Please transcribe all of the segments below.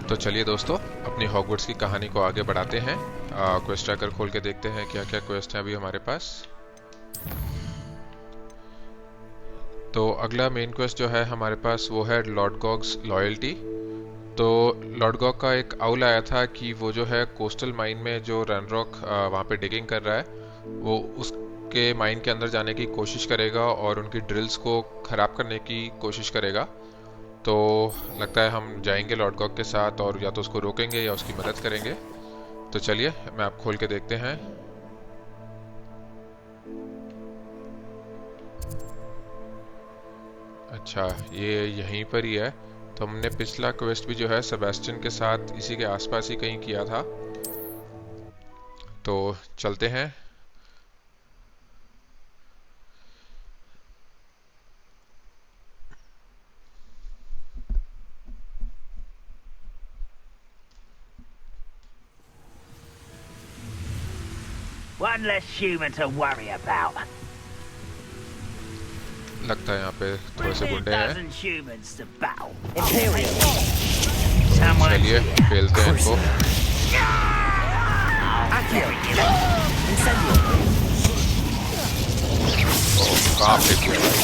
तो चलिए दोस्तों, अपनी हॉगवर्ट्स की कहानी को आगे बढ़ाते हैं। क्वेस्ट ट्रैकर खोल के देखते हैं क्या क्या क्वेस्ट है अभी हमारे पास। तो अगला मेन क्वेस्ट जो है हमारे पास वो है लॉडगॉक्स लॉयल्टी। तो लॉडगॉक का एक आउल आया था कि वो जो है कोस्टल माइन में जो रनरॉक वहाँ पे डिगिंग कर रहा है, वो उसके माइन के अंदर जाने की कोशिश करेगा और उनकी ड्रिल्स को ख़राब करने की कोशिश करेगा। तो लगता है हम जाएंगे लॉडगॉक के साथ और या तो उसको रोकेंगे या उसकी मदद करेंगे। तो चलिए मैप खोल के देखते हैं। अच्छा, ये यहीं पर ही है। तो हमने पिछला क्वेस्ट भी जो है सेबेस्टियन के साथ इसी के आसपास ही कहीं किया था। तो चलते हैं। One less human to worry about. लगता है यहाँ पे थोड़े से गुंडे हैं। Humans to battle. चलिए खेलते हैं इनको। कहाँ पे किया भाई?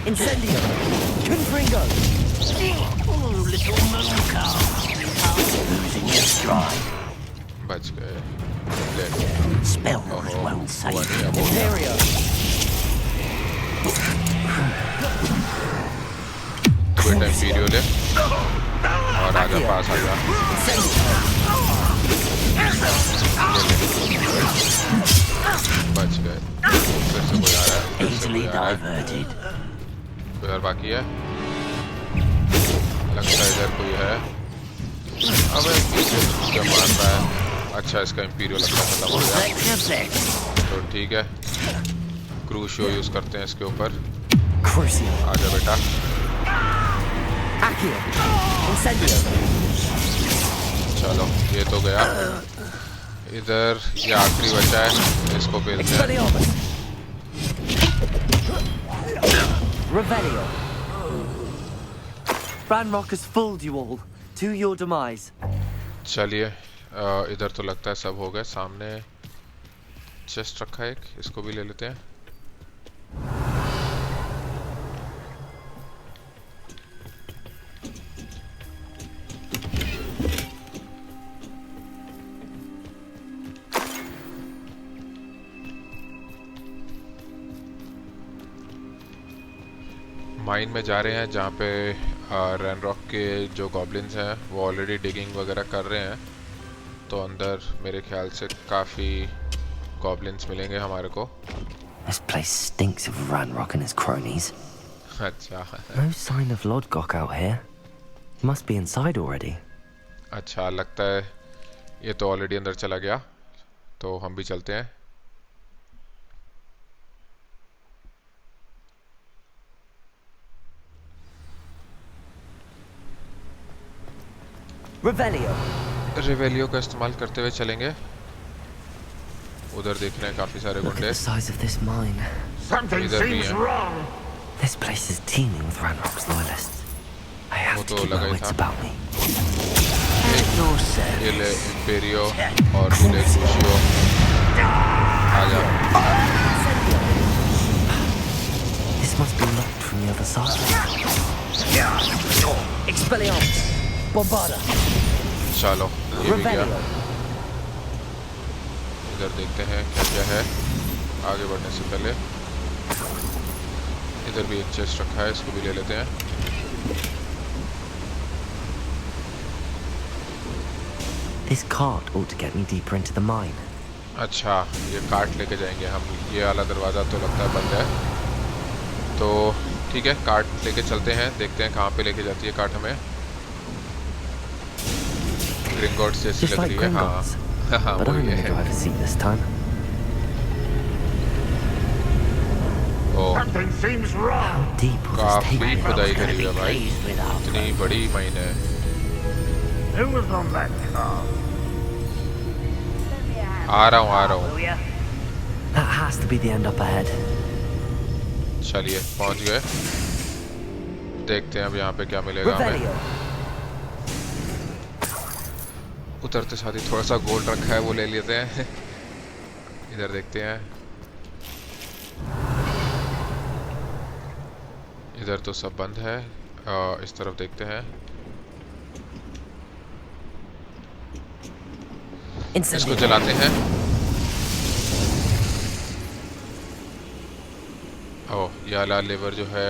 Incendio! Confringo! Oh, little mooncar. Losing your stride. बच गए। Spell won't save you. Imperio! बेटा इंपीरियो ले और आजा, पास आजा। बच गए। फिर से कोई आ रहा है। Easily diverted. कोई और बाकी है? लगता है इधर कोई है। अबे पीछे क्या मार रहा है? अच्छा, इसका इंपीरियो लगता है खत्म हो गया। तो ठीक है, क्रूज शो यूज करते हैं इसके ऊपर। आजा बेटा। चलो ये तो गया। इधर ये आखिरी बचा है, इसको पेलते हैं। Revelio. Ranrock has fooled you all to your demise. चलिए इधर तो लगता है सब हो गए। सामने चेस्ट रखा है एक, इसको भी ले लेते हैं। माइन में जा रहे हैं जहाँ पे रैनरॉक के जो गॉब्लिन्स हैं वो ऑलरेडी डिगिंग वगैरह कर रहे हैं। तो अंदर मेरे ख्याल से काफ़ी गॉब्लिन्स मिलेंगे हमारे को। This place stinks of Ranrock and his cronies. अच्छा No sign of Lodgok out here. Must be inside already. अच्छा, लगता है ये तो ऑलरेडी अंदर चला गया, तो हम भी चलते हैं। रिवेलियो का इस्तेमाल करते हुए चलेंगे। उधर देख रहे हैं काफी सारे गुंडे। इधर भी हैं। This place is teeming with Ranrock's loyalists. I have to keep my wits about me. ये ले इंपेरियो और तू ले क्रूशियो। आजा। This must be locked from the other side. Expelliarmus! Bombarda! चलो ये भी गया। इधर देखते हैं क्या क्या है आगे बढ़ने से पहले। इधर भी एक चेस्ट रखा है, इसको भी ले लेते हैं। This cart ought to get me deeper into the mine. अच्छा, ये कार्ट लेके जाएंगे हम। ये वाला दरवाज़ा तो लगता है बंद है, तो ठीक है कार्ट लेके चलते हैं। देखते हैं कहाँ पे लेके जाती है कार्ट हमें। ग्रिंगॉट्स जैसी लग रही है। हाँ हाँ But I'm in the driver's seat this time. Something seems wrong. Deep will this take काफी me? खुदाई करी है भाई, इतनी बड़ी माइन है। Who was on that car? आ रहा हूँ। That has to be the end up ahead. चलिए पहुंच गए। देखते हैं अब यहाँ पे क्या मिलेगा हमें। Revelio. उतरते साथ ही थोड़ा सा गोल्ड रखा है, वो ले लेते हैं। इधर देखते हैं। इधर तो सब बंद है। इस तरफ देखते हैं। इसको जलाते हैं। ओह, ये वाला लेवर जो है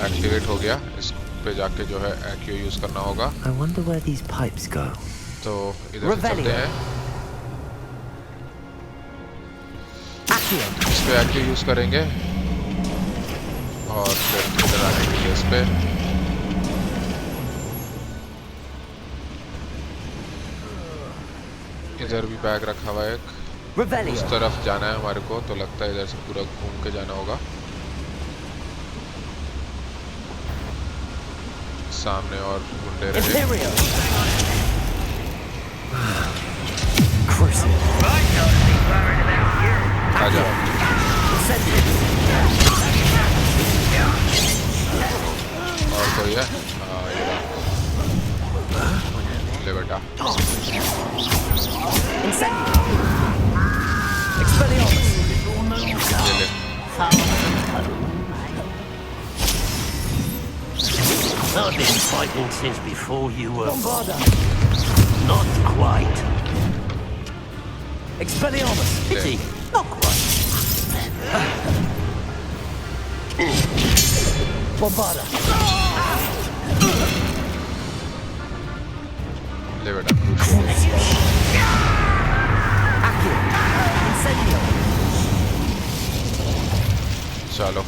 एक्टिवेट हो गया। इस पे जाके जो है एक्यू यूज करना होगा। I wonder where these pipes go. तो इधर से चलते हैं। इस पे एक्यू यूज करेंगे और फिर इधर आने के लिए इस पे। इधर भी बैग रखा हुआ है एक। उस तरफ जाना है हमारे को, तो लगता है इधर से पूरा घूम के जाना होगा। सामने और गुंडे रहे। आजा। और कोई है? ले बेटा। ले ले। I've been fighting since before you were born. Not quite. Expelliarmus. Pity. Not quite. Bombarda. ले बेटा। चलो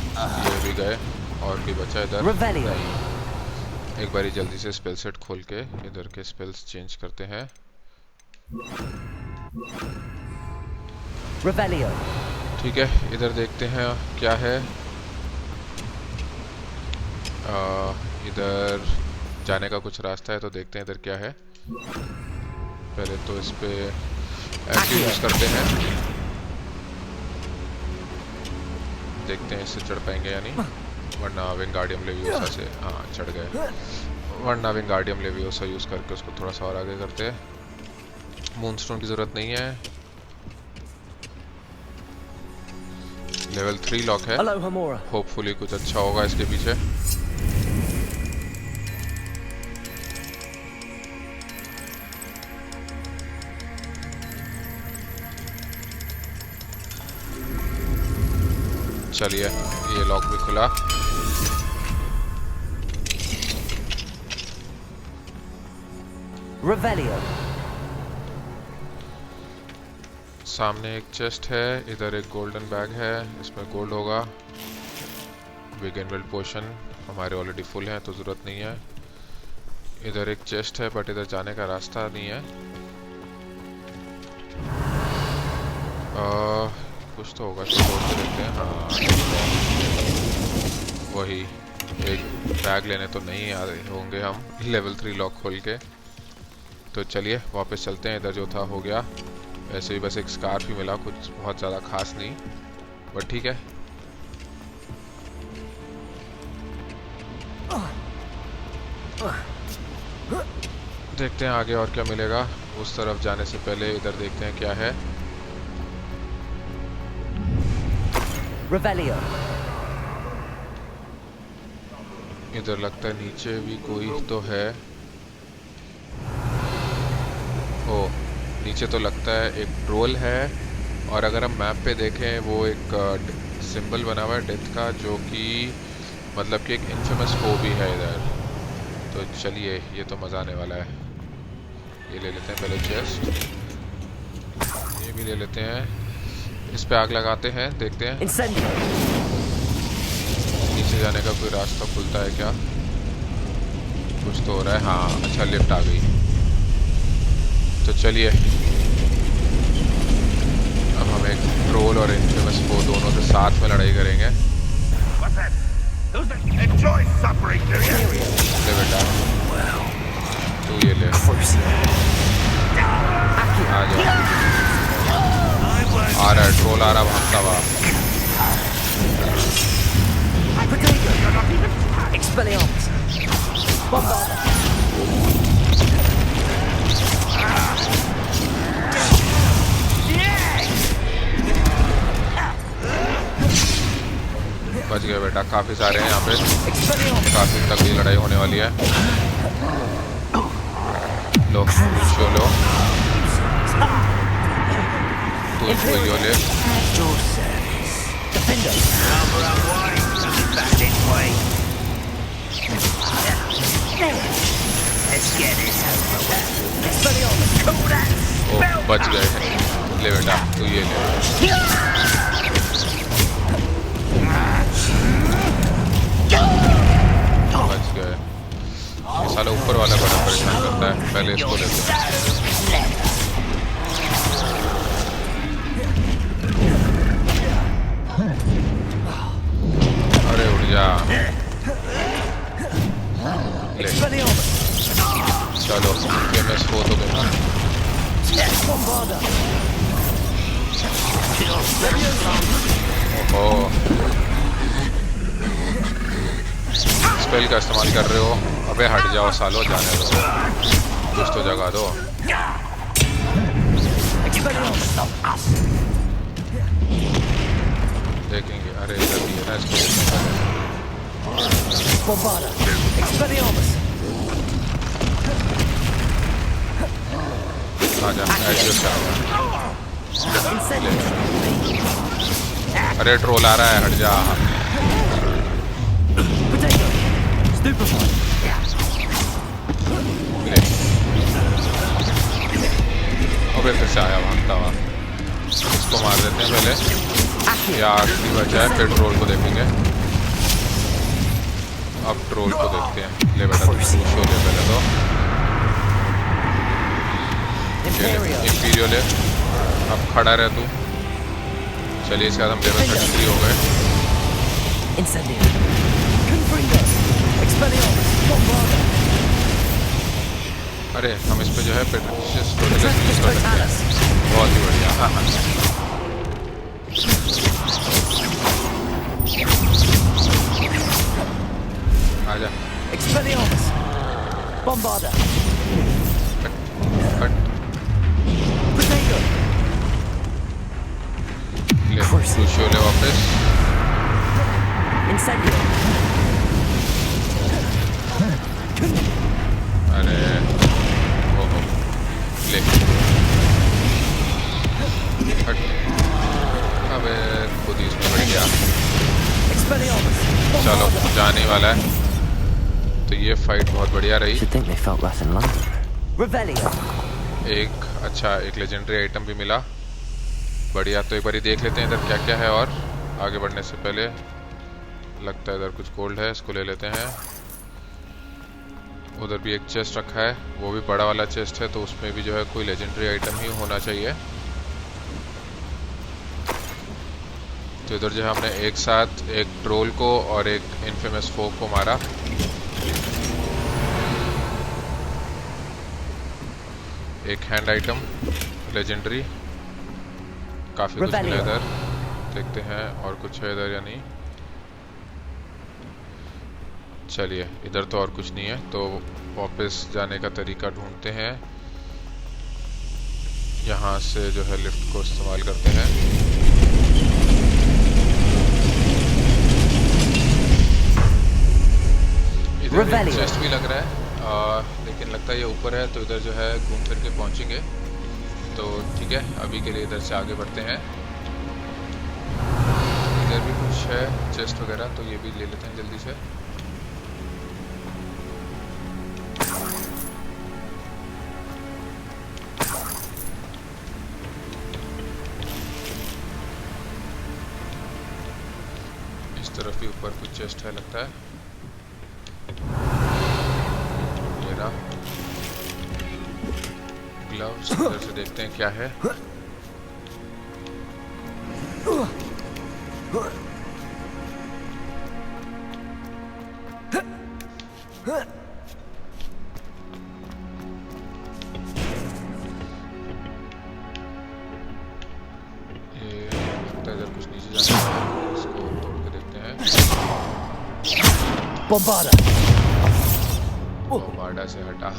ये भी गए। और भी बचा इधर नहीं। एक बारी जल्दी से स्पेल सेट खोल के इधर के स्पेल्स चेंज करते हैं। Revelio. ठीक है, इधर देखते हैं क्या है। इधर जाने का कुछ रास्ता है, तो देखते हैं इधर क्या है। पहले तो इस पे एक्टिव यूज करते हैं। देखते हैं इससे चढ़ पाएंगे या नहीं, वरना विंगार्डियम लेवियोसा से हाँ चढ़ गए। वरना विंगार्डियम लेवियोसा यूज करके उसको थोड़ा सा और आगे करते हैं। मूनस्टोन की जरूरत नहीं है। लेवल 3 लॉक है। होपफुली कुछ अच्छा होगा इसके पीछे। चलिए ये लॉक भी खुला। Revelio. सामने एक चेस्ट है, इधर एक गोल्डन बैग है, इसमें गोल्ड होगा। विगेनवेल पोशन हमारे ऑलरेडी फुल हैं तो ज़रूरत नहीं है। इधर एक चेस्ट है बट इधर जाने का रास्ता नहीं है। कुछ तो होगा, छोड़ के देखते हैं। हाँ वही, एक बैग लेने तो नहीं आ रहे होंगे हम लेवल 3 लॉक खोल के। तो चलिए वापस चलते हैं। इधर जो था हो गया। वैसे भी बस एक स्कार्फ ही मिला, कुछ बहुत ज़्यादा खास नहीं, बट ठीक है। देखते हैं आगे और क्या मिलेगा। उस तरफ जाने से पहले इधर देखते हैं क्या है। Revelio. इधर लगता है नीचे भी कोई तो है। ओ, नीचे तो लगता है एक ट्रोल है, और अगर हम मैप पे देखें वो एक सिंबल बना हुआ है डेथ का, जो कि मतलब कि एक इन्फेमस फो भी है इधर। तो चलिए ये तो मज़ा आने वाला है। ये ले लेते हैं पहले चेस्ट, ये भी ले लेते हैं। इस पे आग लगाते हैं, देखते हैं नीचे जाने का कोई रास्ता खुलता है क्या। कुछ तो हो रहा है। हाँ अच्छा, लिफ्ट आ गई। तो चलिए अब हम एक ट्रोल और इन्फेमस फो दोनों से साथ में लड़ाई करेंगे। ले बेटा, तू ये ले। आ जा, आ रहा है ट्रोल, आ रहा भागता हुआ। बच गए बेटा, काफी सारे हैं यहाँ पे, काफी तगड़ी लड़ाई होने वाली है। लो शो लो, तू यो ले। ओ बच गए, ले बेटा तू ये ले। बच गए। ये साला ऊपर वाला बड़ा परेशान करता है, पहले इसको लेते हैं। अरे उड़ जा, ले चलो फेमस हो तो गया। ओहो, स्पेल का इस्तेमाल कर रहे हो? अबे हट जाओ सालो, जाने दो, कुछ तो जगा दो। देखेंगे, अरे इधर भी है ना इसको। आजा, एडजस्ट कर। अरे ट्रोल आ रहा है, हट जा। अबे फिर से आया भागता हुआ, इसको मार देते हैं पहले, या आखिरी बचा है, फिर ट्रोल को देखेंगे। अब ट्रोल को देखते हैं। ले बेटा तू शो ले पहले तो, इंपीरियो ले। अब खड़ा रह तू। चलिए इसके बाद हम लेवल 33 हो गए। अरे हम इस पे जो है पेट्रिशियस प्रोटेगनिस्ट यूज कर सकते हैं, बहुत ही बढ़िया। हाँ हाँ आजा। ले शो ले वापस। अरे ओहो, ले हट। अबे खुद ही इसमें बढ़ गया। चलो जाने वाला है। तो ये फाइट बहुत बढ़िया रही। एक अच्छा एक लेजेंडरी आइटम भी मिला, बढ़िया। तो एक बार देख लेते हैं इधर क्या क्या है, और आगे बढ़ने से पहले लगता है इधर कुछ गोल्ड है, इसको ले लेते हैं। उधर भी एक चेस्ट रखा है, वो भी बड़ा वाला चेस्ट है, तो उसमें भी जो है कोई लेजेंडरी आइटम ही होना चाहिए। तो इधर जो है हमने एक साथ एक ट्रोल को और एक इनफेमस फोक को मारा। एक हैंड आइटम लेजेंडरी, काफी कुछ मिला इधर, देखते हैं और कुछ है इधर या नहीं। चलिए इधर तो और कुछ नहीं है, तो वापस जाने का तरीका ढूंढते हैं। यहाँ से जो है लिफ्ट को इस्तेमाल करते हैं। इधर एक चेस्ट भी लग रहा है, लेकिन लगता है ये ऊपर है, तो इधर जो है घूम फिर के पहुंचेंगे। तो ठीक है, अभी के लिए इधर से आगे बढ़ते हैं। इधर भी कुछ है चेस्ट वगैरह, तो ये भी ले लेते हैं जल्दी से। इस तरफ भी ऊपर कुछ चेस्ट है लगता है। ग्लव्स, इधर से देखते हैं क्या है। ये लगता है इधर कुछ नीचे जाना है, इसको तोड़ के देखते हैं। बॉम्बार्डा से हटा,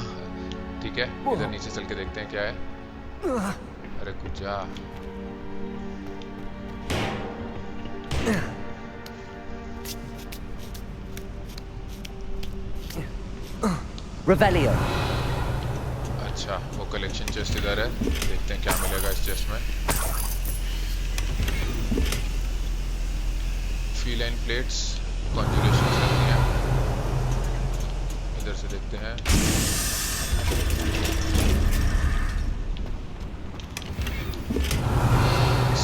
ठीक है। इधर नीचे चल के देखते हैं क्या है। अरे कुछ जा, Revelio. अच्छा, वो कलेक्शन चेस्ट इधर है, देखते हैं क्या मिलेगा इस चेस्ट में। फीलाइन प्लेट्स, कॉन्जुरेशंस करनी है, इधर से देखते हैं।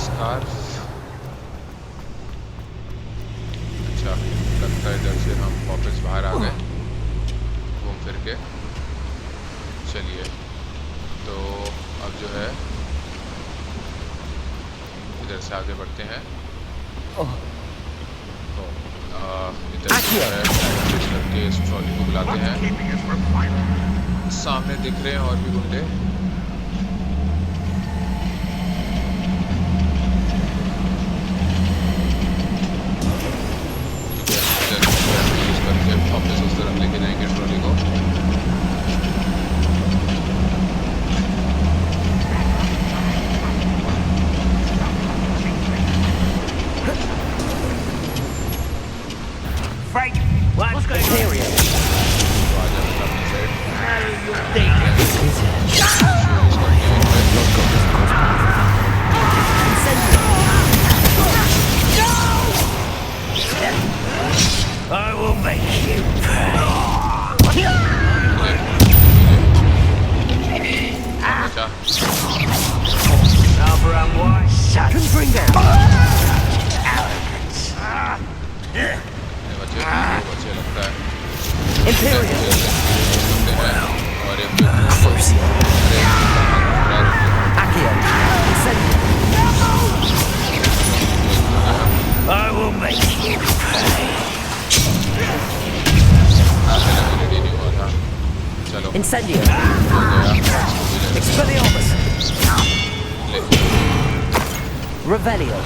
स्कार्फ, अच्छा लगता है इधर से हम वापस बाहर आ गए घूम फिर के। चलिए तो अब जो है इधर से आगे बढ़ते हैं। इधर जो है करके इस ट्रॉली को बुलाते हैं। सामने दिख रहे हैं और भी गुंडे। यूज करके वापस उस तरफ लेके जाएंगे ट्रॉली को। What's going on? I will make you pay. Confringo. बच्चे लगता है Imperial. और एक Accio. Incendio. I will make you pay. Ready नहीं हुआ था। चलो Incendio. हो गया। Expelliarmus. Revelio.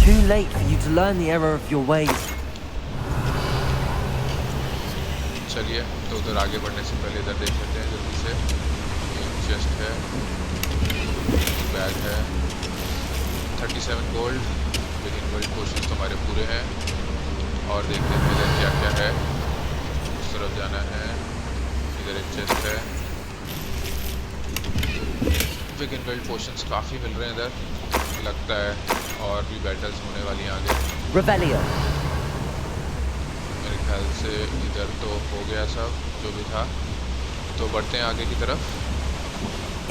Too late for you to learn the error of your ways. चलिए तो उधर आगे बढ़ने से पहले इधर देख लेते हैं जल्दी से। एक चेस्ट है, बैग है, 37 गोल्ड, लेकिन गोल्ड पोर्शंस तो हमारे पूरे हैं। और देखते हैं इधर क्या क्या है। उस तरफ जाना है, इधर एक चेस्ट है। विगन गोल्ड पोर्शंस काफ़ी मिल रहे हैं इधर लगता है, और भी बैटल्स होने वाली हैं आगे। Revelio. मेरे ख्याल से इधर तो हो गया सब जो भी था, तो बढ़ते हैं आगे की तरफ।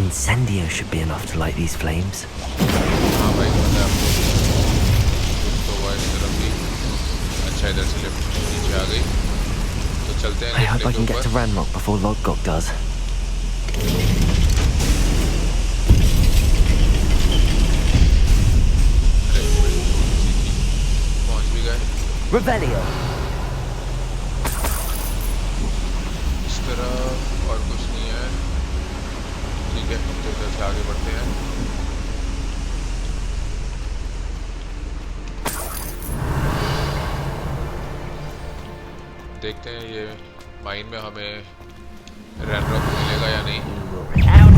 Incendio should be enough to light these flames. हाँ भाई पता है आपको, तो हुआ इस तरफ भी। अच्छा इधर से लिफ्ट नीचे आ गई, तो चलते हैं I hope I lift can के get to ऊपर। Ranrock before Lodgok does. पहुँच भी गए। Revelio. इस तरफ और कुछ नहीं है, ठीक है तो इधर से आगे बढ़ते हैं। देखते हैं ये माइन में हमें रैनरॉक मिलेगा या नहीं।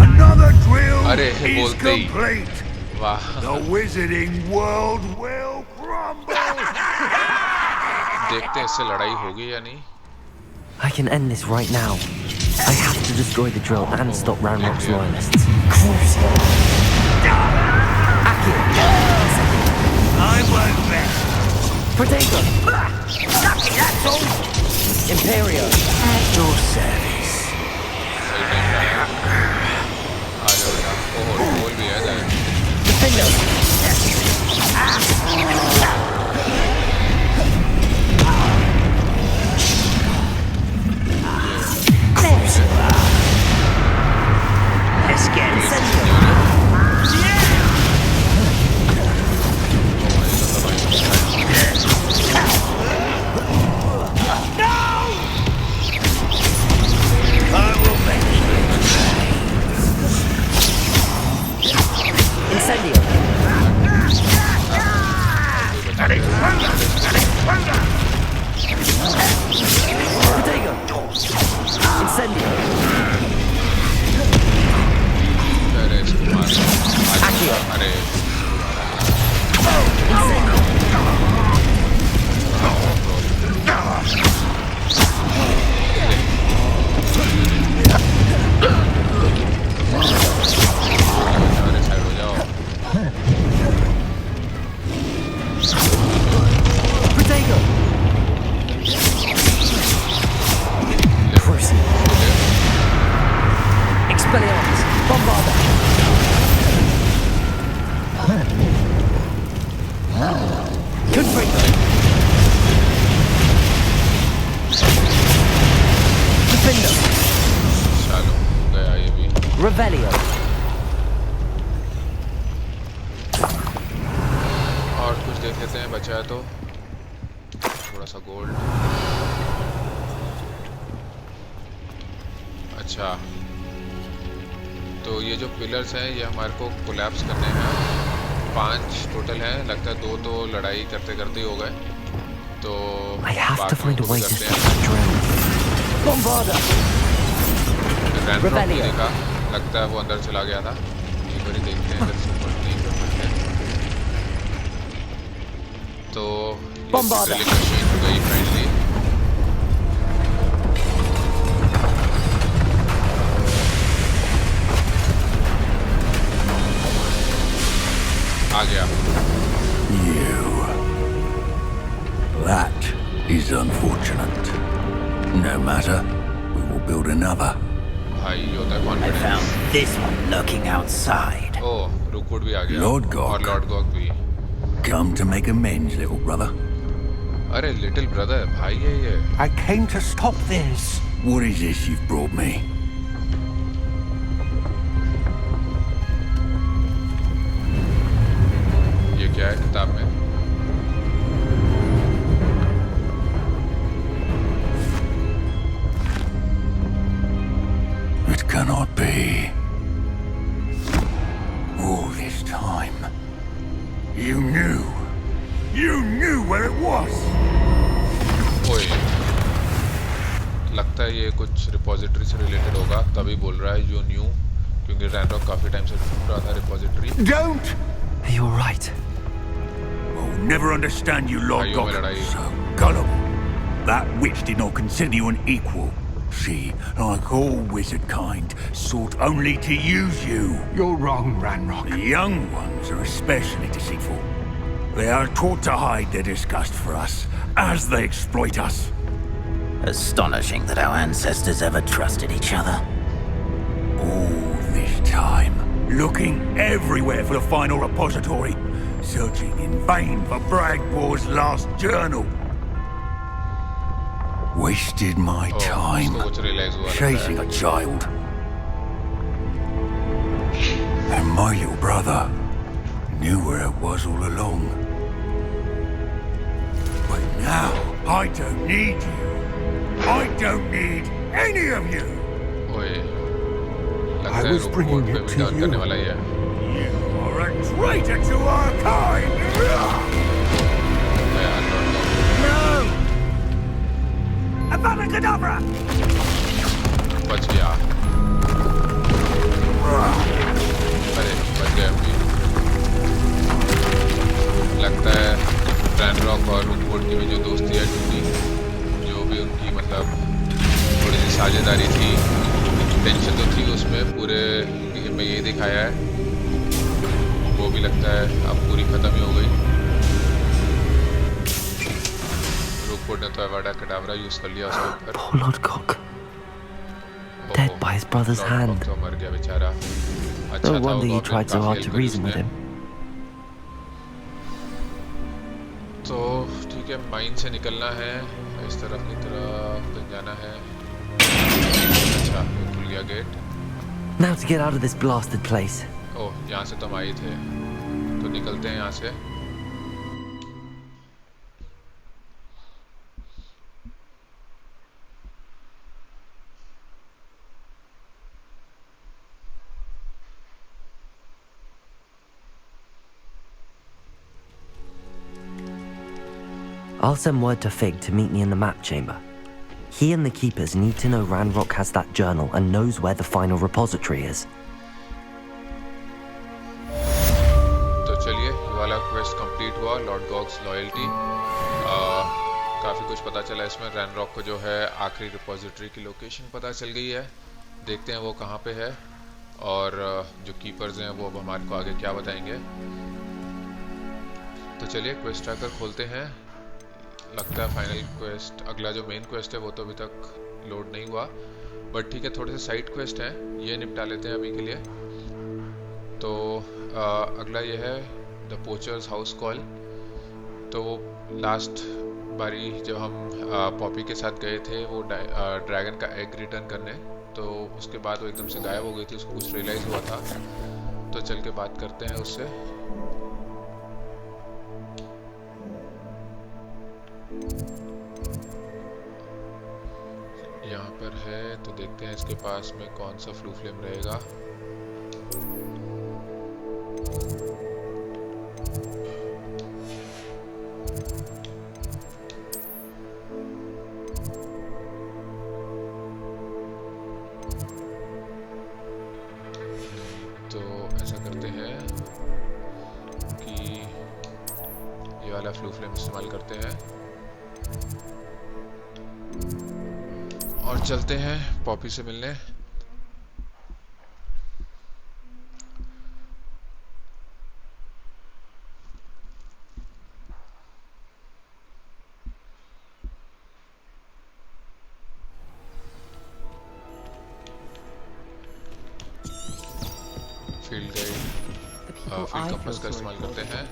Another drill अरे is बोलते ही complete. वाह, The wizarding world will crumble. देखते हैं इससे लड़ाई होगी या नहीं। I can end this right now. I have to destroy the drill and stop Ranrock's loyalists. Crucial. Accio. I won't rest. Protego. Lucky that's all. Imperio. At your service. सही time पे आया। आ जाओ बेटा। ओह गोल भी है इधर। Defendo. Let's get it. I will make you. Incendio. Protego. Incendio. अरे इसको मार। Accio. अरे Revelio. और कुछ देख लेते हैं बचा है तो थोड़ा सा गोल्ड। अच्छा तो ये जो पिलर्स हैं ये हमारे को कोलैप्स करने हैं। 5 टोटल हैं, लगता है 2 तो लड़ाई करते करते ही हो गए, तो I have to find a way to करते stop हैं। the drill. Bombarda. रैनरॉक को Revelio. देखा, लगता है वो अंदर चला गया था। एक बार देखते हैं इधर से नहीं कर सकते। तो Bombarda. ड्रिलिंग मशीन हो गई फ्रेंडली। आ गया। That is unfortunate. No matter, we will build another. भाई ये होता है I confidence. found this one lurking outside. ओह रुकवुड भी आ गया Lodgok. और लॉर्डगॉक भी। Come to make amends, little brother. अरे लिटिल ब्रदर भाई है ये। I came to stop this. What is this you've brought me? ये क्या है किताब में? It cannot be. All this time, you knew where it was. ओए लगता है ये कुछ रिपोजिटरी से रिलेटेड होगा, तभी बोल रहा है यू न्यू, क्योंकि रैनरॉक काफी टाइम से ढूंढ रहा था repository. Don't! You're right. I'll never understand you, भाइयों में Lodgok. लड़ाई। So gullible. That witch did not consider you an equal. She, like all wizard kind, sought only to use you. You're wrong, Ranrock. The young ones are especially deceitful. They are taught to hide their disgust for us as they exploit us. Astonishing that our ancestors ever trusted each other. All this time, looking everywhere for the final repository, searching in vain for Bragbor's last journal. Wasted my time इसको कुछ realise हुआ लगता chasing है। a child. And my little brother knew where it was all along. But now, I don't need you. I don't need any of you. ओए लगता I है was bringing रुकवुड पे it भी to डाउन you. करने वाला ही है। You are a traitor to our kind. यार लॉर्डगॉक Abracadabra! बच गया। अरे बच गए हम भी। लगता है रैनरॉक और रुकवुड की भी जो दोस्ती है टूटी, जो भी उनकी मतलब थोड़ी सी साझेदारी थी, टेंशन तो थी उसमें, पूरे गेम में यही दिखाया है, वो भी लगता है अब पूरी खत्म ही हो गई। रुकवुड ने तो एब्राकाडाब्रा यूज कर लिया उसके ऊपर। Poor Lodgok. Dead by his brother's hand. तो मर गया बेचारा। अच्छा No था wonder वो you goblin, tried so काफी hard help to करी reason with उसने। him. तो ठीक है, माइन से निकलना है, इस तरफ की तरफ कहीं जाना है। अच्छा खुल गया gate. Now to get out of this blasted place. ओह यहाँ से तो हम आए थे, तो निकलते हैं यहाँ से। I'll send word to Fig to meet me in the map chamber. He and the keepers need to know Ranrock has that journal and knows where the final repository is. तो चलिए ये वाला क्वेस्ट कंप्लीट हुआ, लॉर्डगॉक्स loyalty. काफ़ी कुछ पता चला इसमें। रैनरॉक को जो है आखिरी रिपोजिटरी की लोकेशन पता चल गई है, देखते हैं वो कहाँ पे है, और जो कीपर्स हैं वो अब हमारे को आगे क्या बताएंगे। तो चलिए क्वेस्ट ट्रैकर खोलते हैं। लगता है फाइनल क्वेस्ट, अगला जो मेन क्वेस्ट है वो तो अभी तक लोड नहीं हुआ, बट ठीक है थोड़े से साइड क्वेस्ट हैं, ये निपटा लेते हैं अभी के लिए। तो अगला ये है द पोचर्स हाउस कॉल। तो लास्ट बारी जब हम पॉपी के साथ गए थे वो ड्रैगन का एग रिटर्न करने, तो उसके बाद वो एकदम से गायब हो गई थी, उसको कुछ रियलाइज हुआ था। तो चल के बात करते हैं उससे। यहाँ पर है तो देखते हैं इसके पास में कौन सा फ्लू फ्लेम रहेगा। तो ऐसा करते हैं कि ये वाला फ्लू फ्लेम इस्तेमाल करते हैं और चलते हैं पॉपी से मिलने। फील्ड गाइड फील्ड कंपास का इस्तेमाल करते हैं।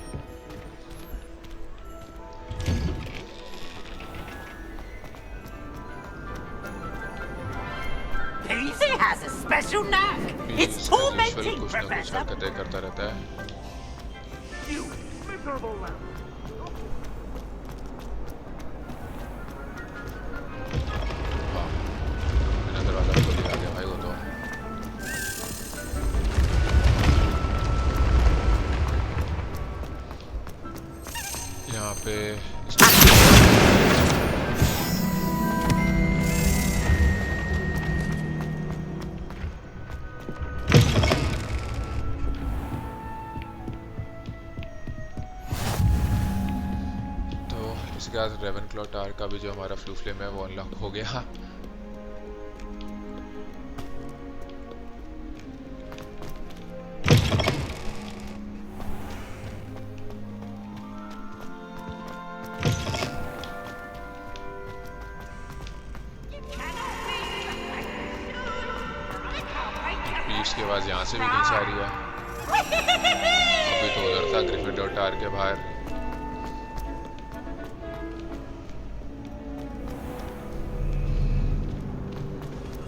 Easy has a special knack. It's tormenting, कुछ ना कुछ Professor. हरकतें करता रहता है। You miserable lamb. बिना दरवाजा खोल के आ गया भाई वो तो। यहाँ पे तो इसके बाद रेवेनक्लॉ टावर का भी जो हमारा फ्लू फ्लेम है वो अनलॉक हो गया। बीच की आवाज यहाँ से भी कहीं से आ रही है। अभी तो उधर था ग्रिफिंडोर टावर के बाहर।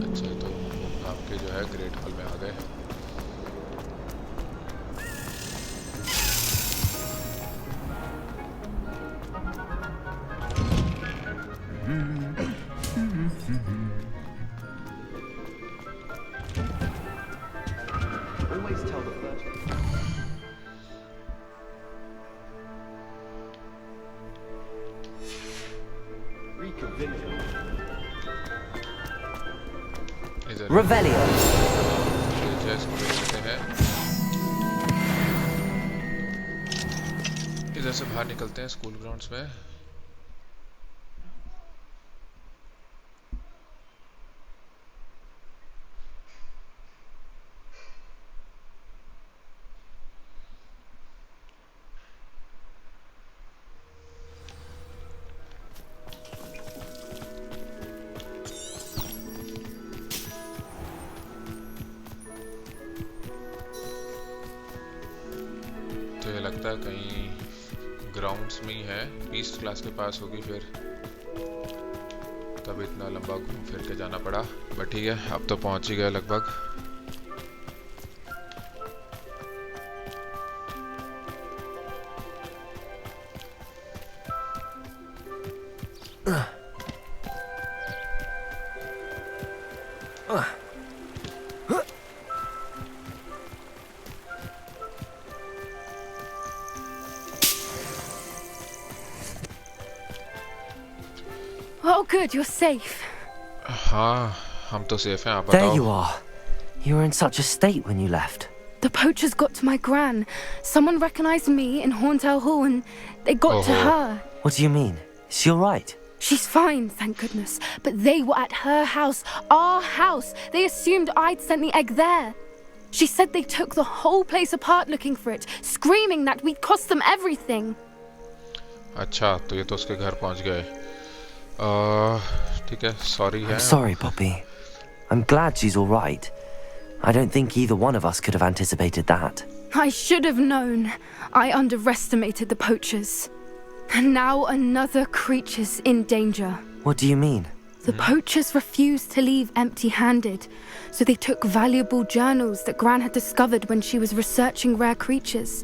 अच्छा तो आपके जो है ग्रेट हॉल में आ गए। Always tell the first. इधर Revelio. इसको देख लेते हैं। इधर से बाहर निकलते हैं स्कूल ग्राउंड्स में। तो ये लगता है कहीं ग्राउंड्स में ही है, ईस्ट क्लास के पास होगी फिर, तब इतना लंबा घूम फिर के जाना पड़ा। बट ठीक है, अब तो पहुंच ही गए लगभग। Oh, good, you're safe. हाँ, हम तो सेफ हैं, आप There बताओ। you are. You were in such a state when you left. The poachers got to my gran. Someone recognized me in Horntail Hall and they got to Oh. her. What do you mean? Is she alright? She's fine, thank goodness. But they were at her house, our house. They assumed I'd sent the egg there. She said they took the whole place apart looking for it, screaming that we'd cost them everything. अच्छा, तो ये तो उसके घर पहुंच गए। ठीक है, सॉरी है। I'm sorry, Poppy. I'm glad she's alright. I don't think either one of us could have anticipated that. I should have known. I underestimated the poachers. And now another creature's in danger. What do you mean? The poachers refused to leave empty-handed, so they took valuable journals that Gran had discovered when she was researching rare creatures.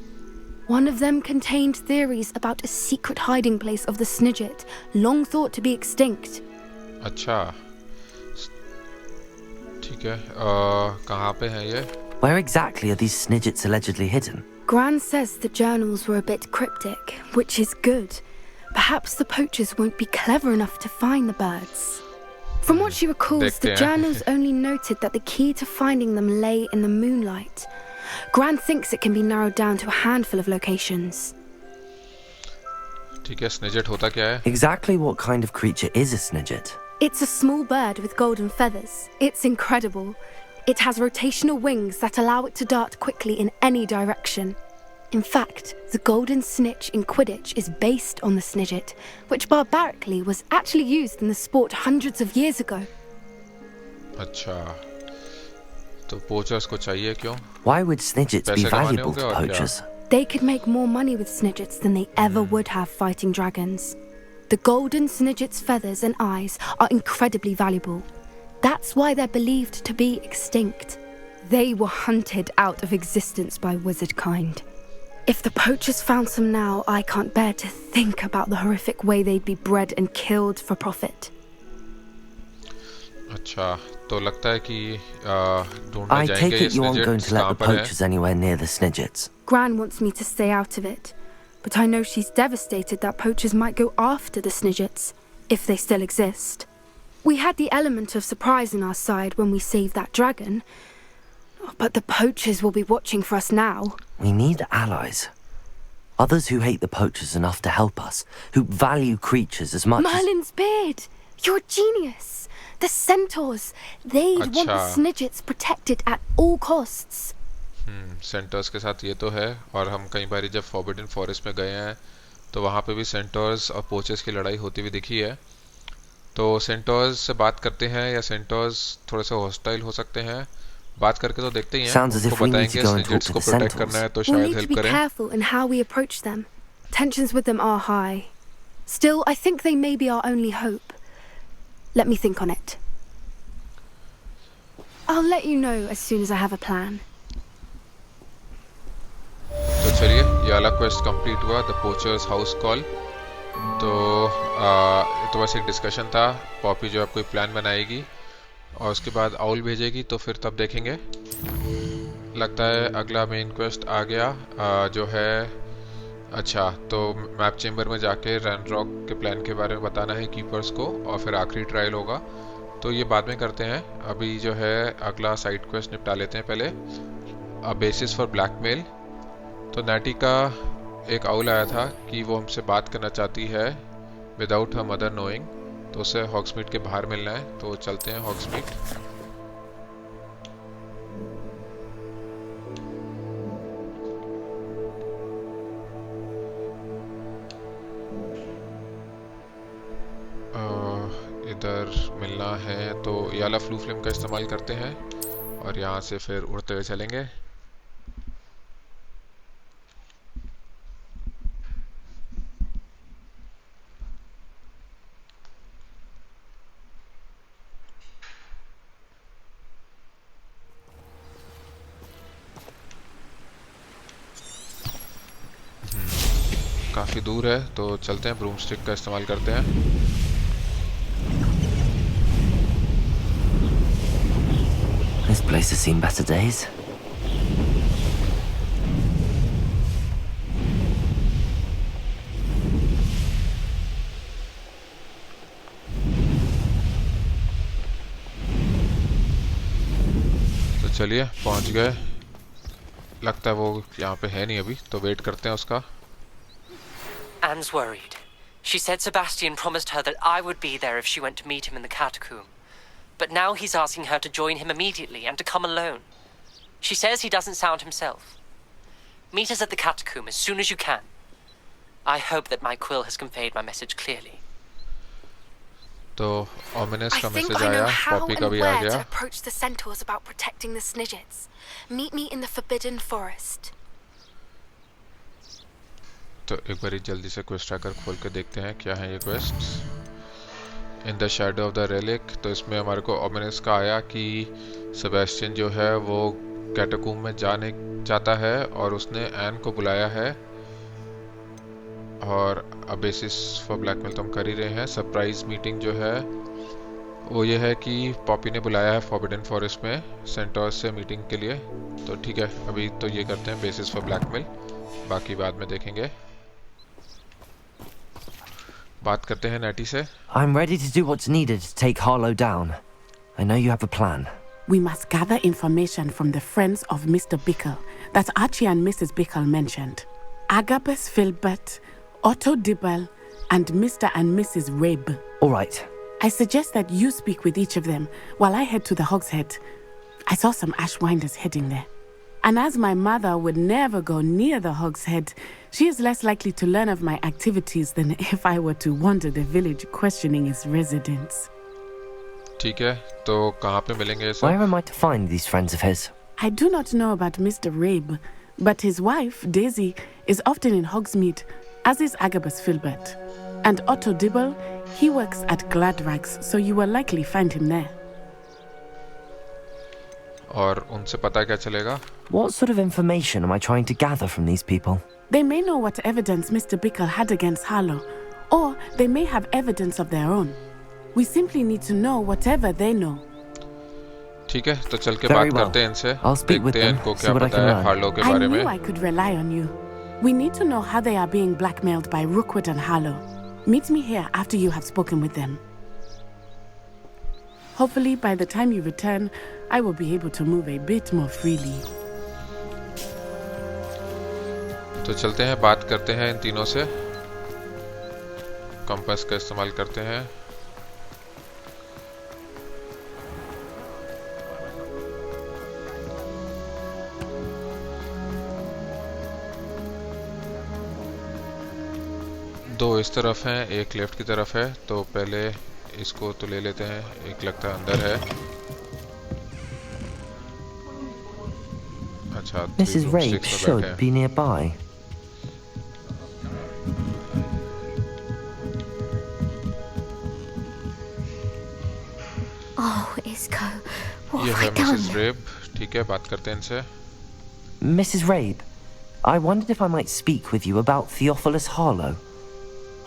One of them contained theories about a secret hiding place of the Snidget, long thought to be extinct. अच्छा, ठीक है। कहाँ पे है ये? Where exactly are these Snidgets allegedly hidden? Gran says the journals were a bit cryptic, which is good. Perhaps the poachers won't be clever enough to find the birds. From what she recalls, the journals only noted that the key to finding them lay in the moonlight. Gran thinks it can be narrowed down to a handful of locations. ठीक है, Snidget होता क्या है? Exactly what kind of creature is a Snidget? It's a small bird with golden feathers. It's incredible. It has rotational wings that allow it to dart quickly in any direction. In fact, the golden snitch in Quidditch is based on the Snidget, which barbarically was actually used in the sport hundreds of years ago. अच्छा, तो poachers को चाहिए क्यों? Why would Snidgets be पैसे कमाने valuable होंगे to और क्या? poachers? They could make more money with Snidgets than they ever would have fighting dragons. The golden Snidget's feathers and eyes are incredibly valuable. That's why they're believed to be extinct. They were hunted out of existence by wizard kind. If the poachers found some now, I can't bear to think about the horrific way they'd be bred and killed for profit. अच्छा, तो लगता है कि ढूंढने I take जाएंगे ये it you aren't going Snidgets to let कहाँ the पर है? poachers anywhere near the Snidgets. Gran wants me to stay out of it, but I know she's devastated that poachers might go after the Snidgets, if they still exist. We had the element of surprise on our side when we saved that dragon, but the poachers will be watching for us now. We need allies. Others who hate the poachers enough to help us, who value creatures as much as... Merlin's beard! You're a genius! The centaurs! They'd want the अच्छा। Snidgets protected at all costs. Centres के साथ ये तो है, और हम कई बार जब फॉरबिडन फॉरेस्ट में गए हैं तो वहाँ पे भी सेंटर्स और पोचर्स की लड़ाई होती हुई दिखी है। तो सेंटर्स से बात करते हैं या सेंटर्स थोड़े से हॉस्टाइल हो सकते हैं, बात करके तो देखते ही हैं। Sounds as if उनको we need to बताएंगे go and talk स्निजेट्स to को the प्रोटेक्ट centaurs. करना है तो We'll शायद need to हेल्प be करें। careful in how we approach them. Tensions with them are high. Still, I think they may be our only hope. Let me think on it. I'll let you know as soon as I have a plan. तो चलिए, ये वाला quest complete हुआ, the poachers house call. तो तो बस एक discussion था। पॉपी जो है कोई प्लान बनाएगी और उसके बाद आउल भेजेगी, तो फिर तब देखेंगे। लगता है अगला मेन क्वेस्ट आ गया, जो है अच्छा, तो मैप चेम्बर में जाके रैनरॉक के प्लान के बारे में बताना है कीपर्स को, और फिर आखिरी ट्रायल होगा। तो ये बाद में करते हैं। अभी जो है अगला साइड क्वेस्ट निपटा लेते हैं पहले। A basis for blackmail. तो नैटी का एक आउल आया था कि वो हमसे बात करना चाहती है विदाउट हर मदर नोइंग, तो उसे हॉग्समीड के बाहर मिलना है। तो चलते हैं हॉग्समीड। इधर मिलना है तो ये वाला फ्लू फ्लेम का इस्तेमाल करते हैं और यहाँ से फिर उड़ते हुए चलेंगे। काफ़ी दूर है तो चलते हैं, ब्रूमस्टिक का इस्तेमाल करते हैं। This place has seen better days. तो चलिए पहुंच गए। लगता है वो यहाँ पे है नहीं अभी, तो वेट करते हैं उसका। Anne's worried. She said Sebastian promised her that I would be there if she went to meet him in the catacomb. But now he's asking her to join him immediately and to come alone. She says he doesn't sound himself. Meet us at the catacomb as soon as you can. I hope that my quill has conveyed my message clearly. तो ominous I का think message I know आया, how Poppy and का भी आ where to गया। approach the centaurs about protecting the Snidgets. Meet me in the Forbidden Forest. तो एक बार जल्दी से क्वेस्ट ट्रैकर खोल के देखते हैं क्या है ये quest. In the shadow of the relic. तो इसमें हमारे को ओमिनस का आया कि सेबेस्टियन जो है वो कैटाकूम में जाने चाहता है और उसने एन को बुलाया है। और अब बेसिस फॉर ब्लैकमेल तो हम कर ही रहे हैं। सरप्राइज मीटिंग जो है वो ये है कि पॉपी ने बुलाया है फॉरबिडन फॉरेस्ट में सेंटोर्स से मीटिंग के लिए। तो ठीक है, अभी तो ये करते हैं बेसिस फॉर ब्लैकमेल, बाकी बाद में देखेंगे। बात करते हैं नैटी से। I'm ready to do what's needed to take Harlow down. I know you have a plan. We must gather information from the friends of Mr. Bickle that Archie and Mrs. Bickle mentioned. Agabus Filbert, Otto Dibble, and Mr. and Mrs. Rabe. All right. I suggest that you speak with each of them while I head to the Hog's Head. I saw some Ashwinders heading there. And as my mother would never go near the Hog's Head, she is less likely to learn of my activities than if I were to wander the village questioning its residents. ठीक है, तो कहाँ पे मिलेंगे ये सब? Where am I to find these friends of his? I do not know about Mr. Rabe, but his wife, Daisy, is often in Hogsmeade, as is Agabus Filbert. And Otto Dibble, he works at Gladrags, so you will likely find him there. और उनसे पता क्या चलेगा? What sort of information am I trying to gather from these people? They may know what evidence Mr. Bickle had against Harlow, or they may have evidence of their own. We simply need to know whatever they know. ठीक है, तो चल के Very बात well. करते हैं इनसे। I'll speak with देखते हैं them, इनको see क्या what I पता can है learn. हार्लो के I बारे knew में। I could rely on you. We need to know how they are being blackmailed by Rookwood and Harlow. Meet me here after you have spoken with them. Hopefully, by the time you return, I will be able to move a bit more freely. तो चलते हैं, बात करते हैं इन तीनों से। Compass का इस्तेमाल करते हैं। दो इस तरफ हैं, एक लेफ्ट की तरफ है, तो पहले इसको तो ले लेते हैं। एक लगता है अंदर है। अच्छा, Mrs. Rabe should be nearby. Oh, Isco, what ये have है I done? मिसेस रेब। ठीक है, बात करते हैं इनसे। Mrs. Rabe, I wondered if I might speak with you about Theophilus Harlow.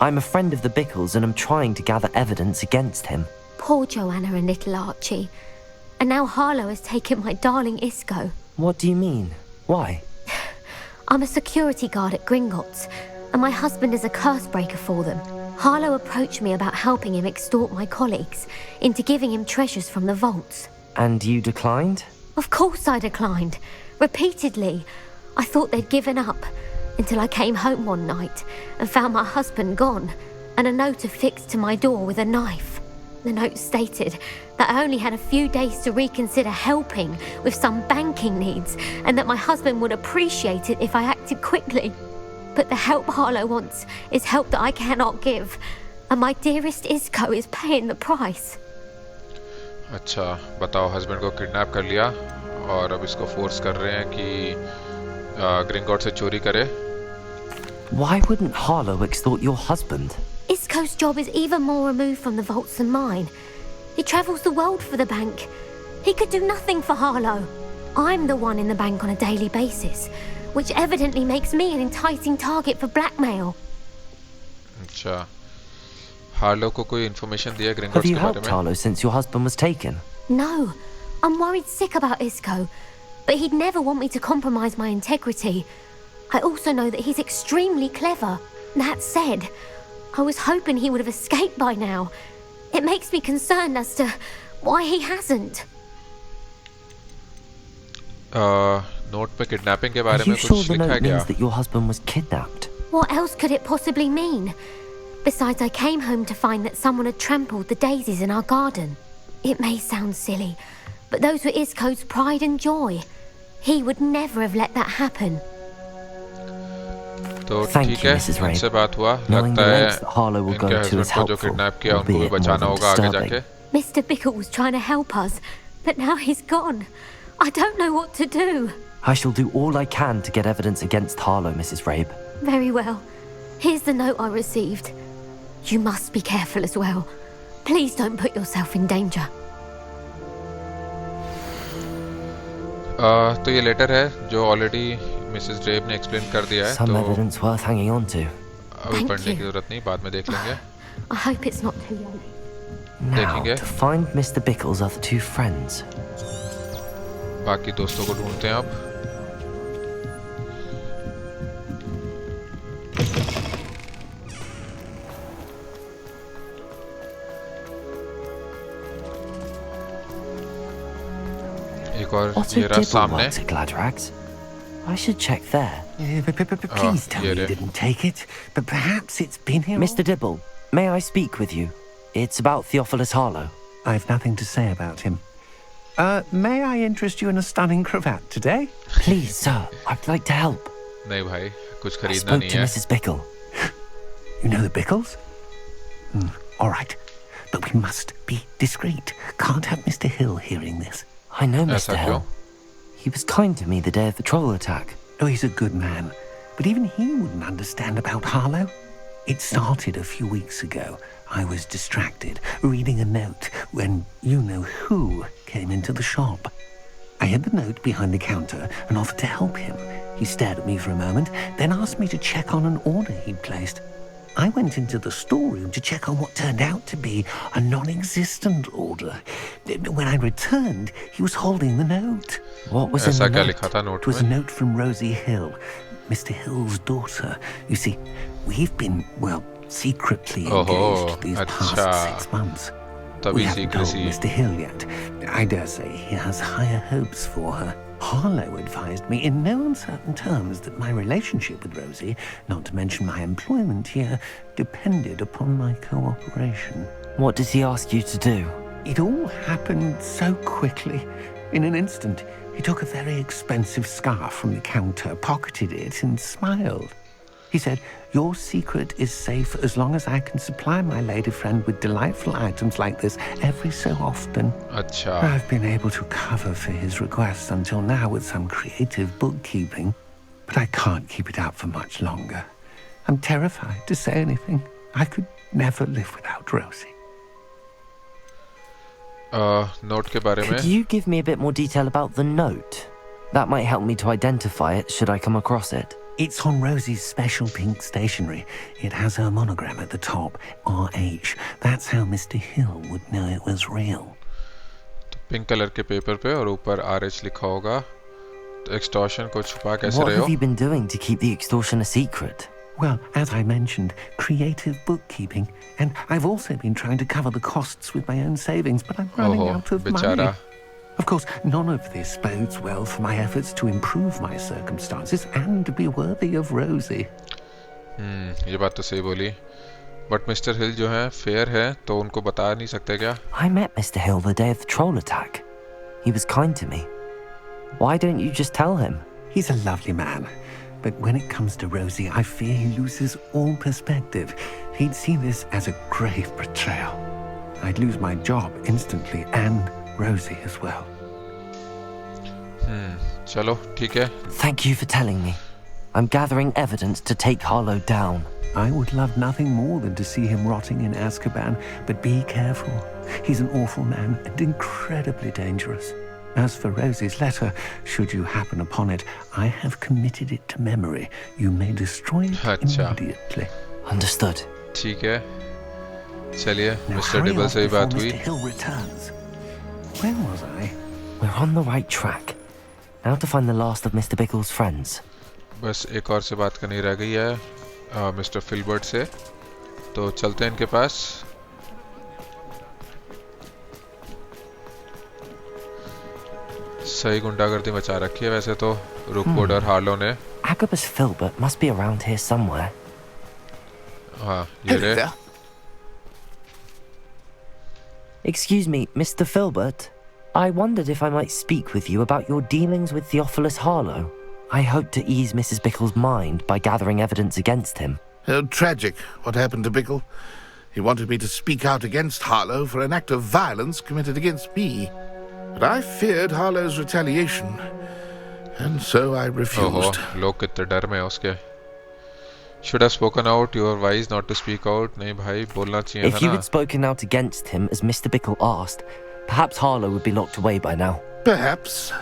I'm a friend of the Bickles and I'm trying to gather evidence against him. Poor Joanna and little Archie. And now Harlow has taken my darling Isco. What do you mean? Why? I'm a security guard at Gringotts, and my husband is a curse breaker for them. Harlow approached me about helping him extort my colleagues into giving him treasures from the vaults. And you declined? Of course I declined. Repeatedly. I thought they'd given up, until I came home one night and found my husband gone, and a note affixed to my door with a knife. The note stated that I only had a few days to reconsider helping with some banking needs, and that my husband would appreciate it if I acted quickly. But the help Harlow wants is help that I cannot give, and my dearest Isco is paying the price. अच्छा, बताओ, husband को kidnap कर लिया और अब इसको force कर रहे हैं कि ग्रिंगॉट से चोरी करे। Why wouldn't Harlow extort your husband? Isco's job is even more removed from the vaults than mine. He travels the world for the bank. He could do nothing for Harlow. I'm the one in the bank on a daily basis, which evidently makes me an enticing target for blackmail. अच्छा, Harlow को कोई information दिया ग्रिंगॉट्स Have you के बारे helped में? Harlow since your husband was taken? No, I'm worried sick about Isco, but he'd never want me to compromise my integrity. I also know that he's extremely clever. That said, I was hoping he would have escaped by now. It makes me concerned as to why he hasn't. Note पे kidnapping के बारे Are you में sure कुछ the लिखा है note क्या? means that your husband was kidnapped? What else could it possibly mean? Besides, I came home to find that someone had trampled the daisies in our garden. It may sound silly, but those were Isco's pride and joy. He would never have let that happen. तो Thank ठीक you, है, Mrs. Rabe. इनसे बात हुआ। Knowing लगता the है lengths that Harlow will go इनके to is husband को जो helpful, किडनैप किया उनको भी albeit more बचाना than होगा आगे disturbing. जाके। Mr. Bickle was trying to help us, but now he's gone. I don't know what to do. I shall do all I can to get evidence against Harlow, Mrs. Rabe. Very well. Here's the note I received. You must be careful as well. Please don't put yourself in danger. तो ये letter है जो already Mrs ड्रेब ने explain कर दिया है, Some तो evidence worth hanging on to. अभी Thank पढ़ने you. की जरूरत नहीं, बाद में देख लेंगे. I hope it's not too late. Now, देखेंगे. to find Mr. Bickle's other two friends. बाकी दोस्तों को ढूंढते हैं अब. एक और Otto ये रहा Dibble सामने. works at Gladrags. I should check there. Please tell me you didn't take it, but perhaps it's been here. Mr. Dibble, may I speak with you? It's about Theophilus Harlow. I've nothing to say about him. May I interest you in a stunning cravat today? Please, sir, I'd like to help. नहीं भाई, कुछ I खरीदना spoke नहीं to है. Mrs. Bickle. You know the Bickles? All right. But we must be discreet. Can't have Mr. Hill hearing this. I know ऐसा Mr. क्यों? Hill. He was kind to me the day of the troll attack. Oh, he's a good man. But even he wouldn't understand about Harlow. It started a few weeks ago. I was distracted, reading a note, when you-know-who came into the shop. I hid the note behind the counter and offered to help him. He stared at me for a moment, then asked me to check on an order he'd placed. I went into the storeroom to check on what turned out to be a non-existent order. When I returned, he was holding the note. What was in ऐसा the क्या note? लिखा था note It was a में? note from Rosie Hill, Mr. Hill's daughter. You see, we've been, well, secretly engaged these past अच्छा. 6 months. We तभी haven't told secrecy. Mr. Hill yet. I dare say he has higher hopes for her. Harlow advised me in no uncertain terms that my relationship with Rosie, not to mention my employment here, depended upon my cooperation. What does he ask you to do? It all happened so quickly. In an instant, he took a very expensive scarf from the counter, pocketed it, and smiled. He said, "Your secret is safe as long as I can supply my lady friend with delightful items like this every so often." अच्छा. I've been able to cover for his requests until now with some creative bookkeeping, but I can't keep it up for much longer. I'm terrified to say anything. I could never live without Rosie. Note के बारे में. Could you give me a bit more detail about the note? That might help me to identify it should I come across it. It's on Rosie's special pink stationery. It has her monogram at the top, RH. That's how Mr. Hill would know it was real. तो pink colour के paper पे और ऊपर RH लिखा होगा. तो extortion को छुपा कैसे What रहे have हो? you been doing to keep the extortion a secret? Well, as I mentioned, creative bookkeeping. And I've also been trying to cover the costs with my own savings, but I'm running ओहो, out of money. बेचारा. Of course, none of this bodes well for my efforts to improve my circumstances and to be worthy of Rosie. ये बात तो सही बोली. But mister हिल जो है fair है, तो उनको बता नहीं सकते क्या? I met Mr. Hill the day of the troll attack. He was kind to me. Why don't you just tell him? He's a lovely man. But when it comes to Rosie, I fear he loses all perspective. He'd see this as a grave betrayal. I'd lose my job instantly and Rosie as well. चलो ठीक है. Thank you for telling me. I'm gathering evidence to take Harlow down. I would love nothing more than to see him rotting in Azkaban, but be careful. He's an awful man and incredibly dangerous. As for Rosie's letter, should you happen upon it, I have committed it to memory. You may destroy it अच्छा. immediately. Understood. ठीक है. चलिए, Now mister hurry डिबल up से ही before बात हुई. Mr. Hill returns. Where was I? We're on the right track. Now to find the last of Mr. Bickle's friends. बस एक और से बात करनी रह गई है मिस्टर फिल्बर्ट से. तो चलते हैं इनके पास. सही गुंडागर्दी मचा रखी है वैसे तो रुकवुड और हार्लो ने. Agabus Filbert must be around here somewhere. हाँ, ये रहे. Excuse me, Mr. Filbert. I wondered if I might speak with you about your dealings with Theophilus Harlow. I hope to ease Mrs. Bickle's mind by gathering evidence against him. Oh, tragic what happened to Bickle. He wanted me to speak out against Harlow for an act of violence committed against me. But I feared Harlow's retaliation, and so I refused. लोग कितने डर में हैं उसके. Should have spoken out. You are wise not to speak out. नहीं भाई बोलना चाहिए था If you ना. had spoken out against him, as Mr. Bickle asked, perhaps Harlow would be locked away by now. Perhaps.